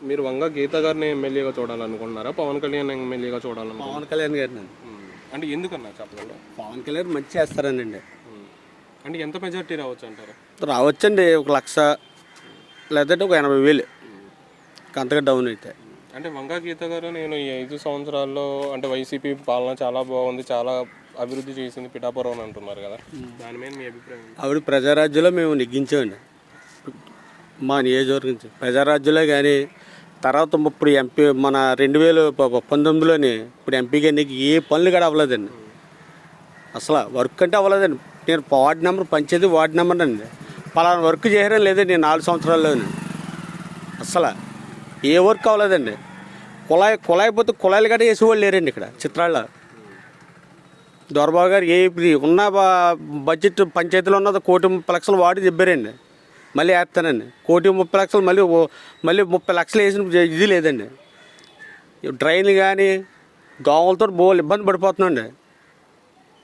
మీరు వంగ గీత గారిని ఎమ్మెల్యేగా చూడాలనుకుంటున్నారా, పవన్ కళ్యాణ్ ఎమ్మెల్యేగా చూడాలనుకుంటున్నారా? పవన్ కళ్యాణ్ గారిని. అంటే ఎందుకన్నా చెప్పగలరా? పవన్ కళ్యాణ్ మంచి చేస్తారనండి. అంటే ఎంత మెజార్టీ రావచ్చు అంటారు? రావచ్చండి 1,00,000 లేదంటే ఒక 80,000 అంతగా డౌన్ అయితే. అంటే వంగ గీత గారు నేను ఈ 5 సంవత్సరాల్లో అంటే వైసీపీ పాలన చాలా బాగుంది, చాలా అభివృద్ధి చేసింది పిఠాపురం అని అంటున్నారు కదా, దాని మీద మీ అభిప్రాయం? ఆవిడ ప్రజారాజ్యంలో మేము నెగ్గించామండి మా నియోజకవర్గం నుంచి. ప్రజారాజ్యంలో కానీ తర్వాత ఇప్పుడు ఎంపీ మన 2019లోని ఇప్పుడు ఎంపీగా నీకు ఏ పనులు కూడా అవ్వలేదండి. అసలు వర్క్ అంటే అవ్వలేదండి. నేను వార్డు నెంబర్ పంచేది వార్డు నెంబర్ అండి, పలానా వర్క్ చేయడం లేదండి 4 సంవత్సరాల్లోని. అసలు ఏ వర్క్ అవ్వలేదండి. కుళాయి పోతే కుళాయిలు గట్రా వేసేవాళ్ళు లేరండి ఇక్కడ చిత్రాల్లో. దొరబాబు గారు ఉన్న బడ్జెట్ పంచాయతీలో ఉన్నది 1,30,00,000 వాడి చెప్పారండి, మళ్ళీ వేస్తానండి 1,30,00,000 మళ్ళీ 30 లక్షలు వేసిన ఇది లేదండి. డ్రైన్లు కానీ దోమలతో బోల్ ఇబ్బంది పడిపోతున్నాండి.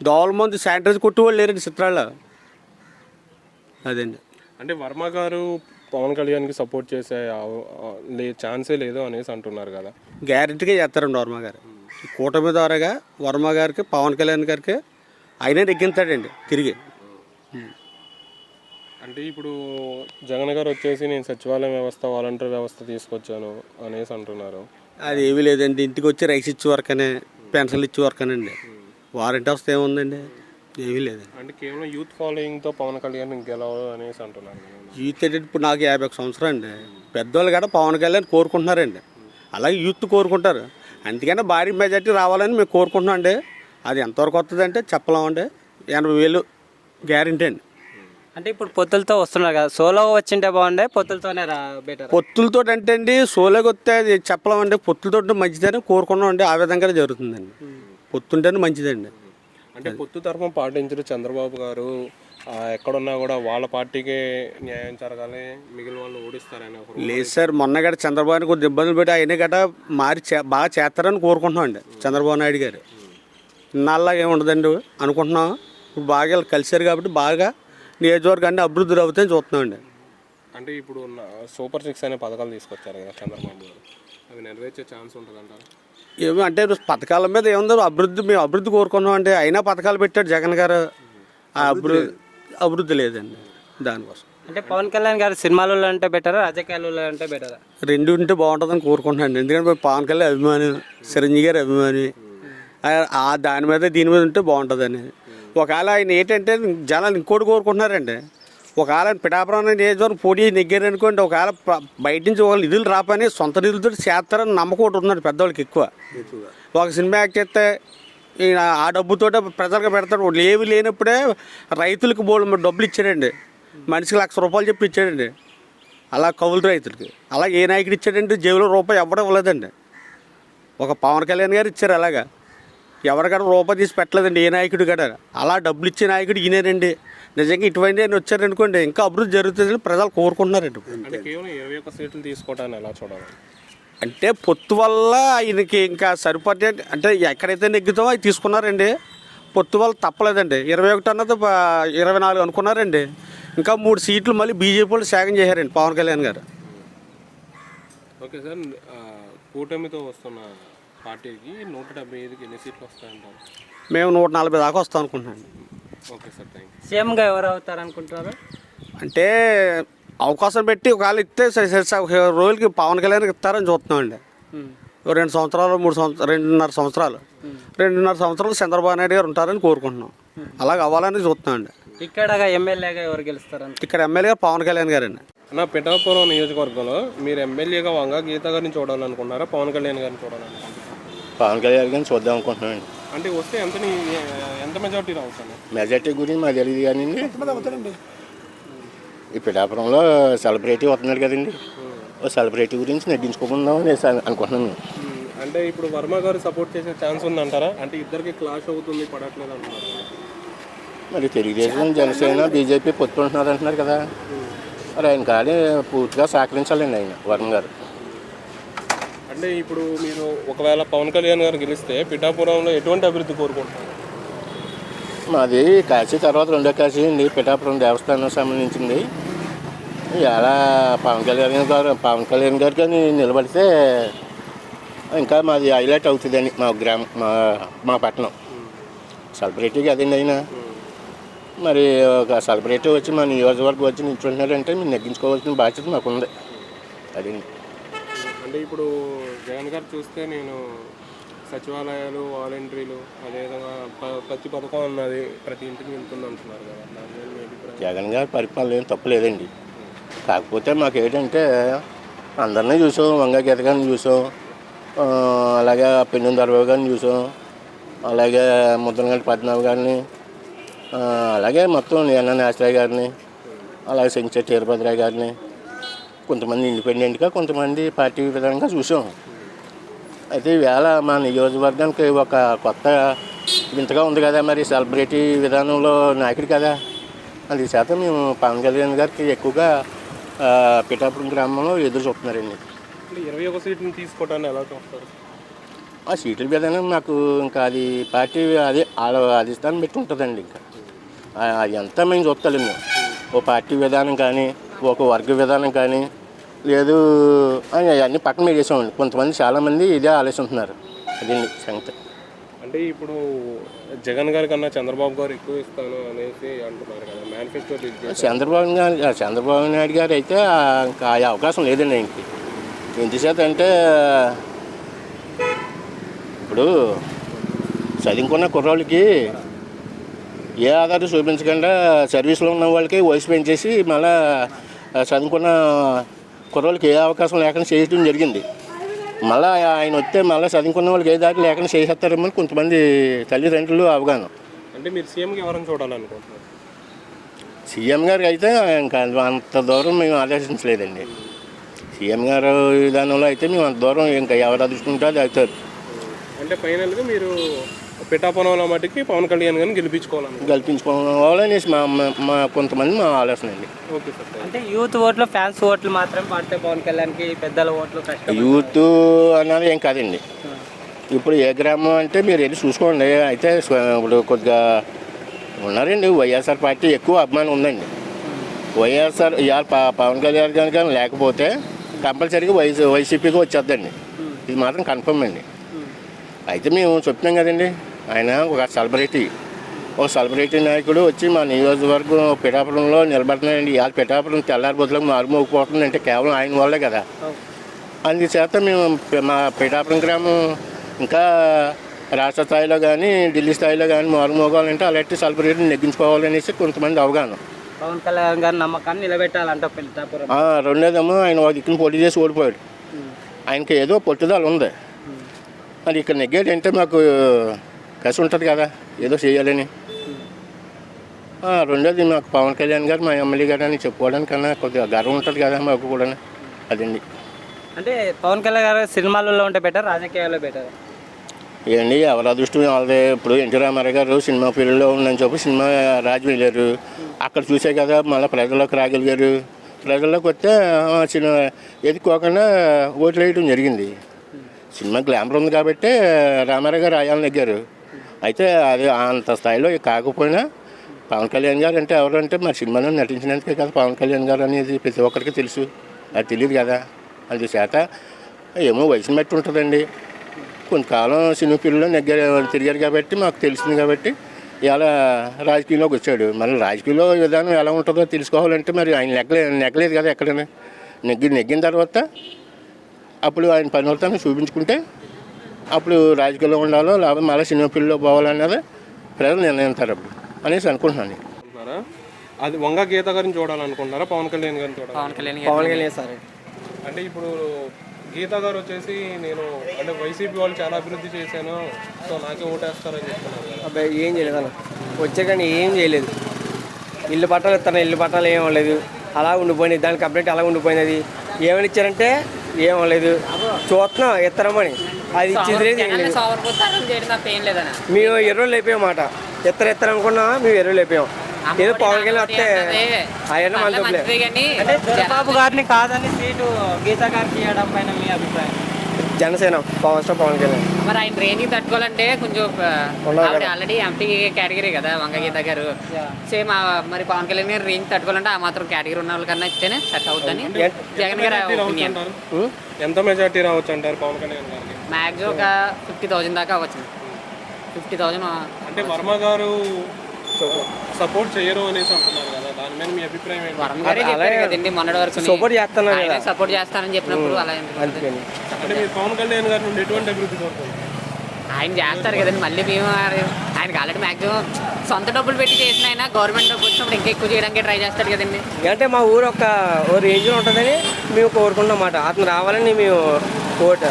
దోమల ముందు శానిటైజర్ కొట్టేవాళ్ళు లేరండి చిత్రాల్లో. అదండి. అంటే వర్మ గారు పవన్ కళ్యాణ్కి సపోర్ట్ చేసే ఛాన్సే లేదు అనేసి అంటున్నారు కదా. గ్యారెంటీగా చేస్తారండి వర్మ గారు. కూటమి ద్వారాగా వర్మ గారికి పవన్ కళ్యాణ్ గారికి ఆయనే నెగ్గింతాడండి తిరిగి. అంటే ఇప్పుడు జగన్ గారు వచ్చేసి నేను సచివాలయం వ్యవస్థ, వాలంటీర్ వ్యవస్థ తీసుకొచ్చాను అనేసి అంటున్నారు. అది ఏమీ లేదండి. ఇంటికి వచ్చి రైస్ ఇచ్చే వరకనే, పెన్షన్లు ఇచ్చే వరకనండి. వారంటీ వస్తే ఏముందండి, ఏమీ లేదండి. అంటే కేవలం యూత్ ఫాలోయింగ్తో పవన్ కళ్యాణ్ ఇంకెలా అనేసి అంటున్నారు. యూత్ అంటే ఇప్పుడు నాకు 51 సంవత్సరాలు అండి. పెద్దవాళ్ళు కూడా పవన్ కళ్యాణ్ కోరుకుంటున్నారండి, అలాగే యూత్ కోరుకుంటారు. అందుకనే భారీ మెజార్టీ రావాలని మేము కోరుకుంటున్నాం అండి. అది ఎంతవరకు వస్తుందంటే చెప్పలేమండి. 80,000 గ్యారెంటీ అండి. అంటే ఇప్పుడు పొత్తులతో వస్తున్నారు కదా, సోలో వచ్చింటే బాగుండే, పొత్తులతోనే బెటర్. పొత్తులతో అంటే అండి సోలోకి వస్తే అది చెప్పలేమండి. పొత్తులతో మంచిదని కోరుకున్నాం అండి. ఆ విధంగా జరుగుతుందండి. పొత్తుంటేనే మంచిదండి. అంటే పొత్తు తరఫున పాటించిన చంద్రబాబు గారు ఎక్కడున్నా కూడా వాళ్ళ పార్టీకే న్యాయం జరగాలి, మిగిలిన వాళ్ళు ఓడిస్తారని. లేదు సార్, మొన్న గట్రా చంద్రబాబుని కొద్ది ఇబ్బందులు పెట్టి ఆయన గట్రా మారి బాగా చేస్తారని కోరుకుంటున్నాం అండి చంద్రబాబు నాయుడు గారు. ఇన్నాళ్ళగా ఏముండదండి అనుకుంటున్నాం. ఇప్పుడు బాగా కలిసారు కాబట్టి బాగా నియోజకవర్గాన్ని అభివృద్ధి అవుతాయని చూస్తున్నామండి. అంటే ఇప్పుడు సూపర్ 6 అనే పథకాలు తీసుకొచ్చారు కదా చంద్రబాబు గారు, అవి నెరవేర్చే ఛాన్స్ ఉంటుంది అంటారు? ఏమో అంటే పథకాల మీద ఏముందో మేము అభివృద్ధి కోరుకున్నాం అంటే అయినా పథకాలు పెట్టాడు జగన్ గారు. ఆ అభివృద్ధి లేదండి దానికోసం. అంటే పవన్ కళ్యాణ్ గారు సినిమాలలో అంటే బెటరా, రాజకీయాలలో అంటే బెటరా? రెండు ఉంటే బాగుంటుందని కోరుకుంటున్నాను. ఎందుకంటే పవన్ కళ్యాణ్ అభిమాని, చిరంజీవి గారి అభిమాని. దాని మీద దీని మీద ఉంటే బాగుంటుందని. ఒకవేళ ఆయన ఏంటంటే జనాలు ఇంకోటి కోరుకుంటున్నారండి. ఒకవేళ పిఠాపురం నియోజకవర్గం పోటీ నెగ్గారు అనుకోండి, ఒకవేళ బయట నుంచి ఒక నిధులు రాపని సొంత నిధులతో చేస్తారని నమ్మకం ఒకటి ఉందండి పెద్దవాళ్ళకి ఎక్కువ. ఒక సినిమా యాక్ట్ చేస్తే ఆ డబ్బుతో ప్రజలకు పెడతాడు. ఏవి లేనప్పుడే రైతులకు డబ్బులు ఇచ్చాడండి. మనిషికి ₹1,00,000 చెప్పి ఇచ్చాడండి అలా కౌలు రైతులకి. అలా ఏ నాయకుడు ఇచ్చాడంటే జేబులో రూపాయి ఎవడం ఇవ్వలేదండి. ఒక పవన్ కళ్యాణ్ గారు ఇచ్చారు. అలాగా ఎవరికైనా రూపాయి తీసి పెట్టలేదండి ఏ నాయకుడు కూడా. అలా డబ్బులు ఇచ్చే నాయకుడు ఈయనేనండి. నిజంగా ఇటువంటి ఆయన వచ్చారనుకోండి ఇంకా అభివృద్ధి జరుగుతుందని ప్రజలు కోరుకుంటున్నారండి. అంటే కేవలం 21 సీట్లు తీసుకోవటాన్ని ఎలా చూడాలి? అంటే పొత్తు వల్ల ఆయనకి ఇంకా సరిపడే అంటే ఎక్కడైతే నెగ్గుతామో అవి తీసుకున్నారండి. పొత్తు వల్ల తప్పలేదండి. 21 అన్నది 24 అనుకున్నారండి. ఇంకా 3 సీట్లు మళ్ళీ బీజేపీ వాళ్ళు త్యాగం చేశారండి పవన్ కళ్యాణ్ గారు. ఓకే సార్, కూటమితో వస్తున్న పార్టీకి 175కి ఎన్ని సీట్లు వస్తాయంటారు? మేము 140 దాకా వస్తాం అనుకుంటున్నాం. Okay sir, thank you. సీఎంగా ఎవరు అవుతారు అనుకుంటున్నారు? అంటే అవకాశం పెట్టి ఒకవేళ ఇస్తే రోజులకి పవన్ కళ్యాణ్కి ఇస్తారని చూస్తున్నామండి. 2 సంవత్సరాలు 3 సంవత్సరాలు 2.5 సంవత్సరాలు చంద్రబాబు నాయుడు గారు ఉంటారని కోరుకుంటున్నాం. అలాగ అవ్వాలని చూస్తున్నామండి. ఇక్కడ ఎమ్మెల్యేగా ఎవరు గెలుస్తారు? ఇక్కడ ఎమ్మెల్యేగా పవన్ కళ్యాణ్ గారండి. నా పిఠాపురం నియోజకవర్గంలో మీరు ఎమ్మెల్యేగా వంగ గీత గారిని చూడాలనుకుంటున్నారా, పవన్ కళ్యాణ్ గారిని చూడాలనుకుంటున్నారా? పవన్ కళ్యాణ్ గారిని చూద్దాం అనుకుంటున్నామండి. అంటే వస్తే ఎంత మెజార్టీ రావచ్చు? మెజార్టీ గురించి మాకు తెలియదు కానీ ఈ పిఠాపురంలో సెలబ్రిటీ వస్తున్నాడు కదండి, ఓ సెలబ్రిటీ గురించి నెగ్గించుకోకుందాం అని అనుకుంటున్నాను. అంటే ఇప్పుడు వర్మ గారు సపోర్ట్ చేసే ఛాన్స్ ఉందంటారా? అంటే ఇద్దరికి క్లాష్ అవుతుంది, పడట్లేదు అంటున్నారు. మరి తెలుగుదేశం, జనసేన, బీజేపీ పొత్తుంటున్నారు అంటున్నారు కదా, మరి ఆయన కానీ పూర్తిగా సహకరించాలండి ఆయన వర్మ గారు. అంటే ఇప్పుడు మీరు ఒకవేళ పవన్ కళ్యాణ్ గారు గెలిస్తే పిఠాపురంలో ఎటువంటి అభివృద్ధి కోరుకుంటున్నారు? మాది కాశీ తర్వాత 2వ కాశీ అండి. పిఠాపురం దేవస్థానం సంబంధించింది. ఇలా పవన్ కళ్యాణ్ గారు కానీ నిలబడితే ఇంకా మాది హైలైట్ అవుతుందని మా గ్రామం మా పట్టణం సెలబ్రిటీకి అదండి అయినా మరి ఒక సెలబ్రిటీ వచ్చి మా నియోజకవర్గం వచ్చి నిల్చుంటున్నారంటే మీరు నెగ్గించుకోవాల్సిన బాధ్యత మాకు ఉంది అదండి. అంటే ఇప్పుడు జగన్ గారు చూస్తే నేను సచివాలయాలు వాలంటీర్లు అదేవిధంగా ప్రతి పథకం అన్నది ప్రతి ఇంటికి వెళ్తుంది అంటున్నారు కదా, దాని మీద మీ అభిప్రాయం? జగన్ గారి పరిపాలన ఏం తప్పులేదండి. కాకపోతే మాకు ఏంటంటే అందరినీ చూసాం, వంగ గీత గారిని చూసాం, అలాగే పెన్ను దర్బాబు గారిని చూసాం, అలాగే ముద్రగంటి పద్మనాభ గారిని, అలాగే మొత్తం ఎన్ఎన్ ఆశ్రయ గారిని, అలాగే సెంచర్ వీరభద్రయ్య గారిని, కొంతమంది ఇండిపెండెంట్గా కొంతమంది పార్టీ విధానంగా చూసాం. అయితే ఈవేళ మా నియోజకవర్గానికి ఒక కొత్త వింతగా ఉంది కదా, మరి సెలబ్రిటీ విధానంలో నాయకుడు కదా, అది శాతం మేము పవన్ కళ్యాణ్ గారికి ఎక్కువగా పిఠాపురం గ్రామంలో ఎదురు చూస్తున్నారండి. 21 సీట్ని తీసుకోవటాన్ని ఎలా చూస్తారు? ఆ సీట్ల విధానం మాకు ఇంకా అది పార్టీ అదే వాళ్ళ అధిష్టానం పెట్టి ఉంటుందండి. ఇంకా అది అంతా మేము చూస్తాం. మేము ఓ పార్టీ విధానం కానీ ఒక వర్గ విధానం కానీ లేదు అవన్నీ పక్కన పెట్టేసామండి. కొంతమంది చాలామంది ఇదే ఆలోచిస్తున్నారు. అదండి సంగతి. అంటే ఇప్పుడు జగన్ గారి కన్నా చంద్రబాబు గారు ఎక్కువ ఇస్తాను అనేసి అంటున్నారు కదా, మేనిఫెస్టో చంద్రబాబు నాయుడు గారు అయితే ఇంకా ఆ అవకాశం లేదండి ఆయనకి. ఎందుచేత అంటే ఇప్పుడు చదువుకున్న కుర్రాళ్ళకి ఏ ఆధారం చూపించకుండా సర్వీస్లో ఉన్న వాళ్ళకి వయసు పెంచేసి మళ్ళా చదువుకున్న కుర్రోళ్ళకి ఏ అవకాశం లేకుండా చేయడం జరిగింది. మళ్ళీ ఆయన వస్తే మళ్ళీ చదువుకున్న వాళ్ళకి ఏ దారి లేకుండా చేసేస్తారేమో కొంతమంది తల్లిదండ్రులు అవగాహన. అంటే మీరు సీఎంకి ఎవరైనా చూడాలనుకుంటున్నారు? సీఎం గారికి అయితే ఇంకా అంత దూరం మేము ఆలోచించలేదండి. సీఎం గారు విధానంలో అయితే మేము అంత దూరం ఇంకా ఎవరు అదృష్టుంటే అది అవుతారు. అంటే ఫైనల్గా మీరు పిఠాపురంలో మటుకి పవన్ కళ్యాణ్ గారిని గెలిపించుకోవాలని మా కొంతమంది మా ఆలోచన అండి. Okay sir. అంటే యూత్ ఓట్లు, ఫ్యాన్స్ ఓట్లు మాత్రం పడితే పవన్ కళ్యాణ్కి, పెద్దల ఓట్లు కష్టం. యూత్ అన్నది ఏం కాదండి. ఇప్పుడు ఏ గ్రామం అంటే మీరు వెళ్ళి చూసుకోండి. అయితే ఇప్పుడు కొద్దిగా ఉన్నారండి, వైఎస్ఆర్ పార్టీ ఎక్కువ అభిమానం ఉందండి. వైఎస్ఆర్ ఇవాళ పవన్ కళ్యాణ్ కనుక లేకపోతే కంపల్సరీగా వైసీపీకి వచ్చేద్దండి. ఇది మాత్రం కన్ఫర్మ్ అండి. అయితే మేము చెప్తున్నాం కదండి, ఆయన ఒక సెలబ్రిటీ నాయకుడు వచ్చి మా నియోజకవర్గం పిఠాపురంలో నిలబడుతున్నాయండి. ఇవాళ పిఠాపురం తెల్లారిపోతులకు మారుమోగిపోతుందంటే కేవలం ఆయన వల్లే కదా. అందుచేత మేము మా పిఠాపురం గ్రామం ఇంకా రాష్ట్ర స్థాయిలో కానీ ఢిల్లీ స్థాయిలో కానీ మారుమోగాలంటే అలాంటి సెలబ్రిటీని నెగ్గించుకోవాలనేసి కొంతమంది అవగాహన. పవన్ కళ్యాణ్ గారి నమ్మకాన్ని నిలబెట్టాలంట పిఠాపురం. రెండోదేమో ఆయన ఒక దిక్కును పోటీ చేసి ఓడిపోయాడు. ఆయనకి ఏదో పట్టుదల ఉంది. మరి ఇక్కడ నెగ్గాడంటే మాకు కసి ఉంటుంది కదా ఏదో చేయాలని. రెండోది మాకు పవన్ కళ్యాణ్ గారు మా ఎమ్మెల్యే గారు అని చెప్పుకోవడానికన్నా కొద్దిగా గర్వం ఉంటుంది కదా మాకు కూడా. అదండి. అంటే పవన్ కళ్యాణ్ గారు సినిమాలలో ఉంటే బెటర్, రాజకీయాల్లో బెటర్? ఏండి ఎవరి అదృష్టం వాళ్ళదే. ఇప్పుడు ఎన్టీ రామారావు గారు సినిమా ఫీల్డ్లో ఉందని చెప్పి సినిమా రాజు వెళ్ళారు. అక్కడ చూసే కదా మళ్ళీ ప్రజల్లోకి రాగలిగారు. ప్రజల్లోకి వస్తే సినిమా ఎదుకోకుండా ఓట్లు వేయడం జరిగింది. సినిమా గ్లామర్ ఉంది కాబట్టి రామారావు గారు ఆయాలను నెగ్గారు. అయితే అది అంత స్థాయిలో కాకపోయినా పవన్ కళ్యాణ్ గారు అంటే ఎవరంటే మరి సినిమాలో నటించినందుకే కదా పవన్ కళ్యాణ్ గారు అనేది ప్రతి ఒక్కరికి తెలుసు. అది తెలియదు కదా. అందుచేత ఏమో వయసుని బట్టి ఉంటుందండి. కొంతకాలం సినిమా ఫీల్డ్లో తిరిగారు కాబట్టి మాకు తెలిసింది కాబట్టి ఇలా రాజకీయంలోకి వచ్చాడు. మరి రాజకీయంలో విధానం ఎలా ఉంటుందో తెలుసుకోవాలంటే మరి ఆయన నెగ్గలేదు కదా ఎక్కడైనా. నెగ్గిన తర్వాత అప్పుడు ఆయన పని అవుతాను చూపించుకుంటే అప్పుడు రాజకీయాల్లో ఉండాలో లేకపోతే మళ్ళీ సినిమా ఫీల్డ్లో పోవాలన్నది ప్రజలు నిర్ణయిస్తారు అప్పుడు అనేసి అనుకుంటున్నాను. అది వంగ గీత గారిని చూడాలనుకుంటున్నారా పవన్ కళ్యాణ్ గారిని చూడాలి? పవన్ కళ్యాణ్ సార్. అంటే ఇప్పుడు గీత గారు వచ్చేసి నేను అంటే వైసీపీ వాళ్ళు చాలా అభివృద్ధి చేశాను, సో నాకే ఓటేస్తారని చెప్తున్నారు కదా. అబ్బాయి ఏం చేయలేదు అన్న, వచ్చే కానీ ఏం చేయలేదు. ఇల్లు పట్టాలు ఇస్తాను, ఇల్లు పట్టాలు ఏం లేదు, అలా ఉండిపోయింది. దానికి అప్డేట్ అలా ఉండిపోయినది. ఏమని ఇచ్చారంటే ఏం లేదు, చూస్తున్నాం ఇస్తారమని. అది ఇచ్చింది లేదు, ఏం లేదు. మేము 20 రోజులు అయిపోయామాట. ఇస్తారనుకున్నా మేము 20 రోజులు అయిపోయాం. ఏదో పవన్ కళ్యాణ్ వస్తే ఆయన మన అంటే చంద్రబాబు గారిని కాదని సీటు గీత గారికి ఇవ్వడం పైన మీ అభిప్రాయం? జనసేన పవన్ స్టార్ పవన్ కళ్యాణ్. మరి ఆయన రేంజ్కి తట్టుకోవాలంటే కొంచెం ఆవిడ ఆల్రెడీ ఎంపీ కేటగిరీ కదా వంగగీత గారు. సేమ్ మరి పవన్ కళ్యాణ్ గారు రేంజ్ తట్టుకోవాలంటే ఆ మాత్రం కేటగిరీ ఉన్న వాళ్ళకన్నా ఇస్తేనే సెట్ అవుతుందని జగన్ గారు ఒపీనియన్. ఎంత మెజార్టీ రావచ్చు అంటారు పవన్ కళ్యాణ్ గారికి? మ్యాక్సిమం ఒక 50,000 దాకా అవ్వచ్చు. 50,000 అంటే వర్మ గారు సపోర్ట్ చేయరు అనేసి అంటున్నారు కదా, దాని మీద మీ అభిప్రాయం ఏంటి? వరం గారే చెప్పారు కదండి మొన్నటి వరకు సపోర్ట్ చేస్తున్నారు కదా. సపోర్ట్ చేస్తానని చెప్పినప్పుడు అలా అందుకని అంటే మీరు పవన్ కళ్యాణ్ గారి నుండి ఎటువంటి అభివృద్ధి కోరుకుంటారు? ఆయన చేస్తారు కదండి. మళ్ళీ మేము ఆయనకి ఆల్రెడీ మ్యాక్సిమం సొంత డబ్బులు పెట్టి చేసిన ఆయన గవర్నమెంట్ డబ్బు వచ్చినప్పుడు ఇంకా ఎక్కువ చేయడానికి ట్రై చేస్తాడు కదండి. అంటే మా ఊరు ఓ రేంజ్లో ఉంటుందని మేము కోరుకుంటున్నమాట. అతను రావాలని మేము కోట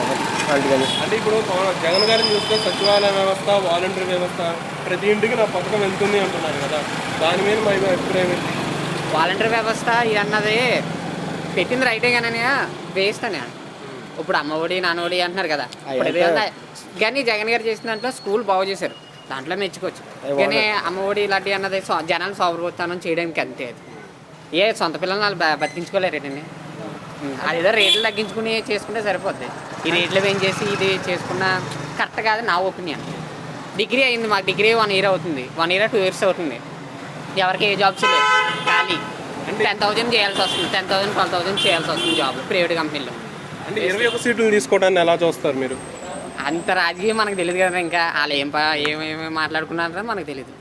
అందుకని. అంటే ఇప్పుడు జగన్ గారిని చూస్తే సచివాలయ వ్యవస్థ, వాలంటరీ వ్యవస్థ, ప్రతి ఇంటికి నా పథకం వెళ్తుంది అంటున్నారు కదా, దాని మీద మా అభిప్రాయం ఏంటి? వాలంటరీ వ్యవస్థ ఇది అన్నది పెట్టింది రైటే కానీ వేస్ట్ అని. ఇప్పుడు అమ్మఒడి నాన్నఒడి అంటున్నారు కదా, కానీ జగన్ గారు చేసిన దాంట్లో స్కూల్ బాగు చేశారు, దాంట్లో మెచ్చుకోవచ్చు. కానీ అమ్మఒడి ఇలాంటివి అన్నది జనాలు సౌకర్యతానం చేయడానికి అంతే. అది ఏ సొంత పిల్లల్ని వాళ్ళు బతికించుకోలేరేటండి. అది ఏదో రేట్లు తగ్గించుకుని చేసుకుంటే సరిపోద్ది. ఈ రేట్లు పెంచేసి ఇది చేసుకున్న కరెక్ట్ కాదు నా ఒపీనియన్. డిగ్రీ అయింది, మాకు డిగ్రీ 1 year అవుతుంది, 1 year 2 years అవుతుంది. ఎవరికి ఏ జాబ్స్ లేదు, ఖాళీ. 10,000 చేయాల్సి వస్తుంది, 10,000 12,000 చేయాల్సి వస్తుంది జాబ్ ప్రైవేట్ కంపెనీలో. అంటే 21 సీట్లు తీసుకోవడాన్ని ఎలా చూస్తారు మీరు? అంత రాజకీయం మనకు తెలియదు కదా, ఇంకా వాళ్ళు ఏమేమి మాట్లాడుకున్నారో మనకు తెలియదు.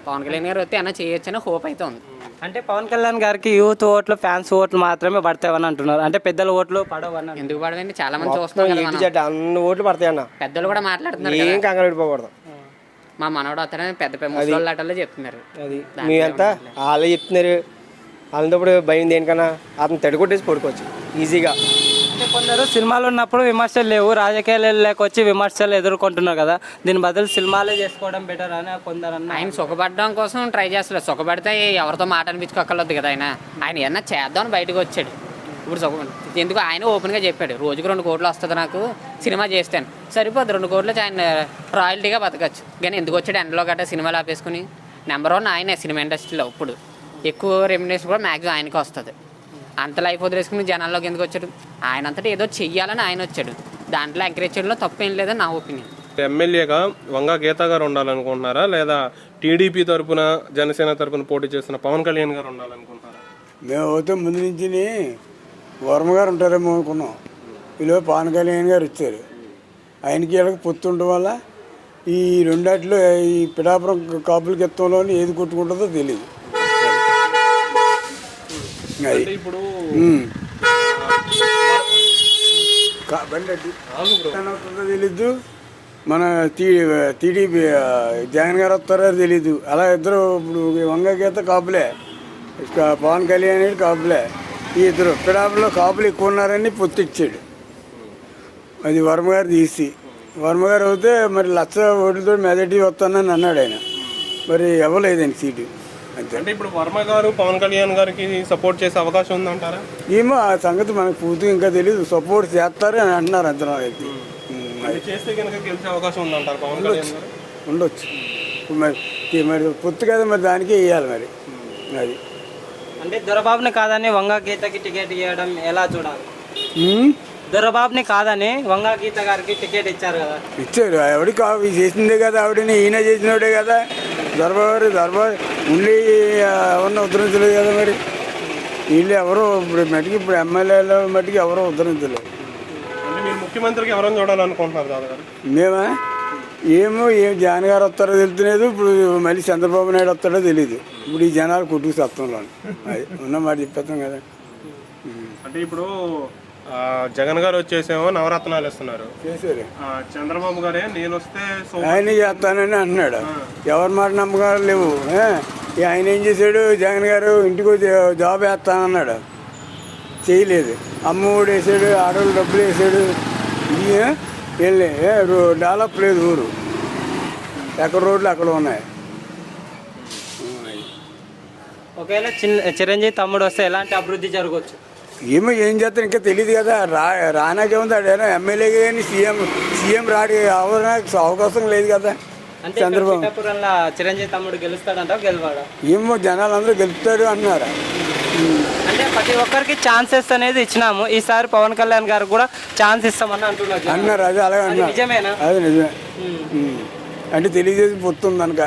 పవన్ కళ్యాణ్ గారు వస్తే అన్న చేయొచ్చు అని హోప్ అయితే ఉంది. అంటే పవన్ కళ్యాణ్ గారికి యూత్ ఓట్లు, ఫ్యాన్స్ ఓట్లు మాత్రమే పడతాయని అంటున్నారు. అంటే పెద్దల ఓట్లు పడవని. ఎందుకు పడవండి, చాలా మంది చూస్తున్నాం కదా మనం. అన్ని ఓట్లు పడతాయన్న, పెద్దలు కూడా మాట్లాడుతున్నారు ఏం కంగారు పెట్టుకోకూడదు. మా మనోడు వస్తారని పెద్ద ముసలి ఆటల్లో చెప్తున్నారు. అది మేమంతా వాళ్ళే చెప్తున్నారు. వాళ్ళప్పుడు భయం దేనికన్నా అతను తడికొట్టేసి పడుకోవచ్చు ఈజీగా. అంటే కొందరు సినిమాలు ఉన్నప్పుడు విమర్శలు లేవు, రాజకీయాలు లేకొచ్చి విమర్శలు ఎదుర్కొంటున్నారు కదా, దీని బదులు సినిమాలే చేసుకోవడం బెటర్ అని కొందరు అన్న. ఆయన సుఖపడడం కోసం ట్రై చేస్తారు. సుఖపడితే ఎవరితో మాట అనిపించుకోగలదు కదా. ఆయన ఏమన్నా చేద్దామని బయటకు వచ్చాడు. ఇప్పుడు ఎందుకు ఆయన ఓపెన్గా చెప్పాడు, రోజుకు 2 కోట్లు వస్తుంది నాకు సినిమా చేస్తాను, సరిపోద్ది. 2 కోట్లు ఆయన రాయల్టీగా బతకచ్చు. కానీ ఎందుకు వచ్చాడు ఎండలో గట్రా సినిమాలు ఆపేసుకుని? నెంబర్ 1 ఆయనే సినిమా ఇండస్ట్రీలో. ఇప్పుడు ఎక్కువ రెమ్యునరేషన్ కూడా మ్యాక్సిమం ఆయనకి వస్తుంది. అంత లైఫ్ వదిలేసుకుని జనాల్లోకి ఎందుకు వచ్చాడు? ఆయన అంతటా ఏదో చెయ్యాలని ఆయన వచ్చాడు. దాంట్లో ఎంకరేజ్ చేయడంలో తప్పేం లేదని నా ఒపీనియన్. ఎమ్మెల్యేగా వంగ గీత గారు ఉండాలనుకుంటున్నారా, లేదా టీడీపీ తరఫున జనసేన తరఫున పోటీ చేస్తున్న పవన్ కళ్యాణ్ గారు ఉండాలనుకుంటున్నారా? మేము అయితే ముందు నుంచి వర్మ గారు ఉంటారేమో అనుకున్నాం. ఇలా పవన్ కళ్యాణ్ గారు వచ్చారు. ఆయనకి వీళ్ళకి పొత్తు ఉండడం వల్ల ఈ రెండాటిలో ఈ పిఠాపురం కాపుల కెత్తంలో ఏది కొట్టుకుంటుందో తెలియదు. అది ఇప్పుడు తెలీదు. మన టీడీపీ జగన్ గారు వస్తారో తెలీదు. అలా ఇద్దరు ఇప్పుడు వంగ గీత కాపులే, పవన్ కళ్యాణ్ కాపులే. ఈ ఇద్దరు పిడాపులో కాపులు ఎక్కువ ఉన్నారని పొత్తిచ్చాడు. అది వర్మ గారు తీసి, వర్మ గారు అయితే మరి 1,00,000 ఓట్లతో మెజార్టీ వస్తానని అన్నాడు ఆయన. మరి ఇవ్వలేదండి సీటు అంతే. అంటే ఇప్పుడు వర్మ గారు పవన్ కళ్యాణ్ గారికి సపోర్ట్ చేసే అవకాశం ఉందంటారా? ఏమో ఆ సంగతి మనకు పూర్తిగా ఇంకా తెలియదు. సపోర్ట్ చేస్తారు అని అంటున్నారు అంతలో అయితే. చేస్తే కనుక గెలిచే అవకాశం ఉందంటారు పవన్ కళ్యాణ్ గారు? ఉండొచ్చు. మరి పొత్తు కదా, మరి దానికే వేయాలి మరి. అది అంటే దొరబాబుని కాదని వంగ గీతకి టికెట్ ఇవ్వడం ఎలా చూడాలి? దొరబాబుని కాదని వంగ గీత గారికి టికెట్ ఇచ్చారు కదా. ఇచ్చారు, ఆవిడ చేసిందే కదా, ఆవిడని ఈయన చేసినోడే కదా. దర్బారు ఉండి ఎవరిని ఉద్ధరించలేదు కదా. మరి వీళ్ళు ఎవరు ఇప్పుడు మట్టికి, ఇప్పుడు ఎమ్మెల్యేల మట్టికి ఎవరో ఉద్ధరించలేదు. అంటే మీరు ముఖ్యమంత్రికి ఎవరైనా చూడాలనుకుంటున్నారు దాదాపు? మేమా ఏం జగన్ గారు వస్తారో తెలుతులేదు. ఇప్పుడు మళ్ళీ చంద్రబాబు నాయుడు వస్తాడో తెలియదు. ఇప్పుడు ఈ జనాలు కొట్టుకు సత్తంలో అది ఉన్న మాట చెప్పేస్తాం కదా. అంటే ఇప్పుడు జగన్ గారు వచ్చేసేమో నవరత్నాలు ఇస్తున్నారు, చేశారు. చంద్రబాబు గారే నేను వస్తే ఆయన చేస్తానని అంటున్నాడు. ఎవరి మాట నమ్మకాలు లేవు. ఆయన ఏం చేశాడు, జగన్ గారు ఇంటికి జాబ్ వేస్తానన్నాడు, చేయలేదు. అమ్మఒడి వేసాడు, ఆడవాళ్ళు డబ్బులు వేసాడు. వెళ్ళి డెవలప్ లేదు ఊరు. ఎక్కడ రోడ్లు అక్కడ ఉన్నాయి. ఒకవేళ చిరంజీవి తమ్ముడు వస్తే ఎలాంటి అభివృద్ధి జరగవచ్చు? ఏం చేస్తాను ఇంకా తెలియదు కదా. రానాకేముంది, ఆడేనా ఎమ్మెల్యేగా కానీ సీఎం రాడి అవడానికి అవకాశం లేదు కదా. చంద్రబాబు చిరంజీవి తమ్ముడు గెలుస్తాడంట, గెలవాడా? ఏమో జనాలు అందరూ గెలుపుతాడు అంటున్నారు. అంటే ప్రతి ఒక్కరికి ఛాన్సెస్ అనేది ఇచ్చినాము, ఈసారి పవన్ కళ్యాణ్ గారు కూడా ఛాన్స్ ఇస్తామని అంటున్నారు. అన్నారు అది అలాగే అది అన్నారు. నిజమేనా? అది నిజమే. అంటే తెలియజేసి పొత్తుంది కనుక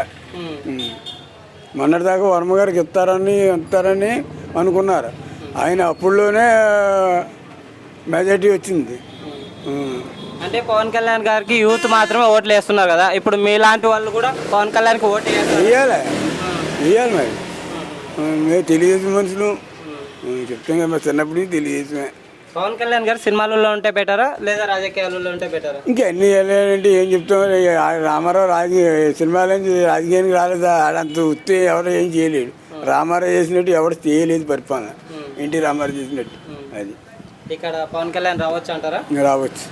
మొన్నటిదాకా వర్మ గారికి ఇస్తారని అనుకున్నారు. ఆయన అప్పుడులోనే మెజార్టీ వచ్చింది. అంటే పవన్ కళ్యాణ్ గారికి యూత్ మాత్రమే ఓట్లు వేస్తున్నారు కదా, ఇప్పుడు మీలాంటి వాళ్ళు కూడా పవన్ కళ్యాణ్కి ఓటు వేయాలి మరి. మేము తెలియజేసిన మనుషులు చెప్తాం కదా, చిన్నప్పటి నుంచి తెలియజేసమే. పవన్ కళ్యాణ్ గారు సినిమాలలో ఉంటే బెటరా లేదా రాజకీయాలలో ఉంటే బెటరా? ఇంకా అన్నీ వెళ్ళాలంటే ఏం చెప్తాం. రామారావు సినిమాలని రాజకీయానికి రాలేదు. ఆడంత వస్తే ఎవరు ఏం చేయలేడు. రామారావు చేసినట్టు ఎవరు చేయలేదు పరిపాలన, ఎన్టీ రామారావు చేసినట్టు. అది ఇక్కడ పవన్ కళ్యాణ్ రావచ్చు అంటారా? రావచ్చు.